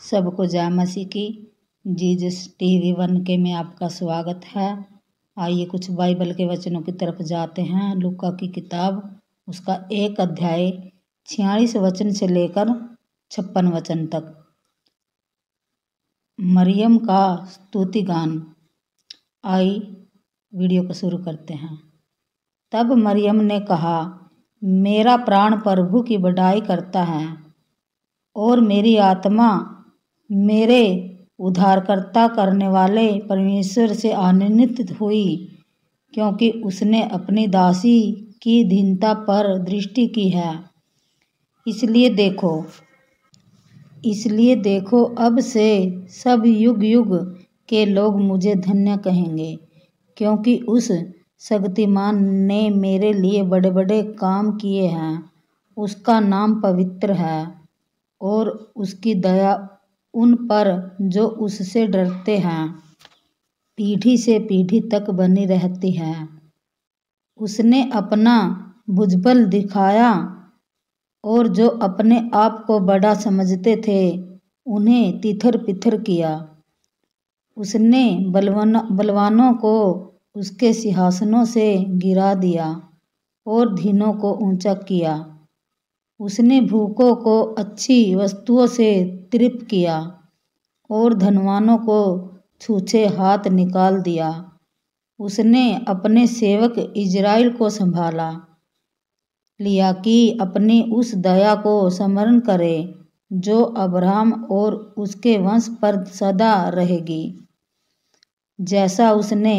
सबको जय मसीह की। जीसस टीवी 1 के में आपका स्वागत है। आइए कुछ बाइबल के वचनों की तरफ जाते हैं। लूका की किताब उसका 1 अध्याय 46 वचन से लेकर 56 वचन तक। मरियम का स्तुति गान। आई वीडियो को शुरू करते हैं। तब मरियम ने कहा, मेरा प्राण प्रभु की बड़ाई करता है और मेरी आत्मा मेरे उद्धारकर्ता करने वाले परमेश्वर से आनंदित हुई, क्योंकि उसने अपनी दासी की दीनता पर दृष्टि की है। इसलिए देखो अब से सब युग युग के लोग मुझे धन्य कहेंगे, क्योंकि उस शक्तिमान ने मेरे लिए बड़े बड़े काम किए हैं। उसका नाम पवित्र है और उसकी दया उन पर जो उससे डरते हैं पीढ़ी से पीढ़ी तक बनी रहती है। उसने अपना भुजबल दिखाया और जो अपने आप को बड़ा समझते थे उन्हें तितर बितर किया। उसने बलवानों को उसके सिंहासनों से गिरा दिया और दीनों को ऊंचा किया। उसने भूखों को अच्छी वस्तुओं से तृप्त किया और धनवानों को छूछे हाथ निकाल दिया। उसने अपने सेवक इज़राइल को संभाला लिया कि अपनी उस दया को स्मरण करे जो अब्राहम और उसके वंश पर सदा रहेगी, जैसा उसने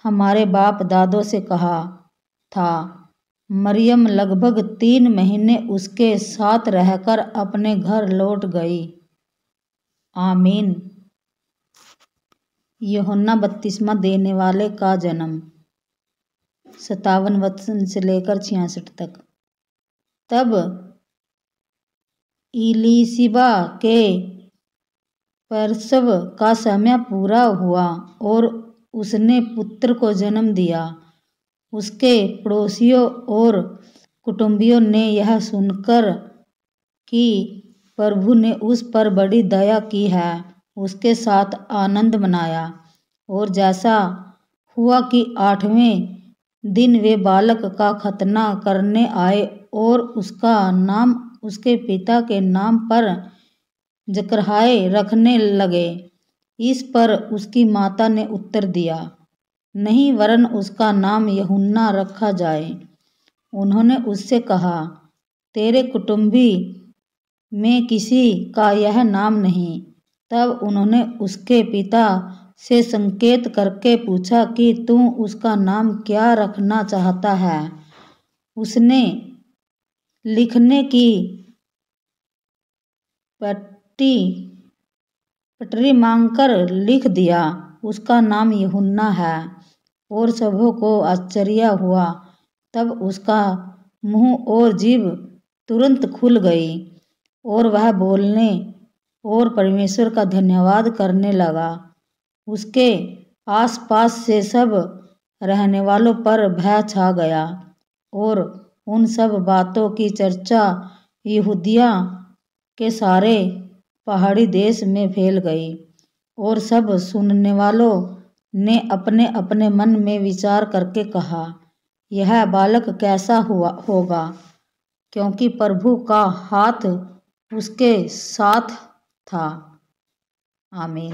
हमारे बाप दादों से कहा था। मरियम लगभग 3 महीने उसके साथ रहकर अपने घर लौट गई। आमीन। यूहन्ना बपतिस्मा देने वाले का जन्म। 57 वचन से लेकर 66 तक। तब इलीशिबा के प्रसव का समय पूरा हुआ और उसने पुत्र को जन्म दिया। उसके पड़ोसियों और कुटुंबियों ने यह सुनकर कि प्रभु ने उस पर बड़ी दया की है, उसके साथ आनंद मनाया। और जैसा हुआ कि 8वें दिन वे बालक का खतना करने आए और उसका नाम उसके पिता के नाम पर जकरयाह रखने लगे। इस पर उसकी माता ने उत्तर दिया, नहीं, वरन उसका नाम यूहन्ना रखा जाए। उन्होंने उससे कहा, तेरे कुटुंबी में किसी का यह नाम नहीं। तब उन्होंने उसके पिता से संकेत करके पूछा कि तू उसका नाम क्या रखना चाहता है। उसने लिखने की पटरी मांगकर लिख दिया, उसका नाम यूहन्ना है। और सबों को आश्चर्य हुआ। तब उसका मुंह और जीभ तुरंत खुल गई और वह बोलने और परमेश्वर का धन्यवाद करने लगा। उसके आसपास से सब रहने वालों पर भय छा गया और उन सब बातों की चर्चा यहूदिया के सारे पहाड़ी देश में फैल गई। और सब सुनने वालों ने अपने अपने मन में विचार करके कहा, यह बालक कैसा होगा, क्योंकि प्रभु का हाथ उसके साथ था। आमीन।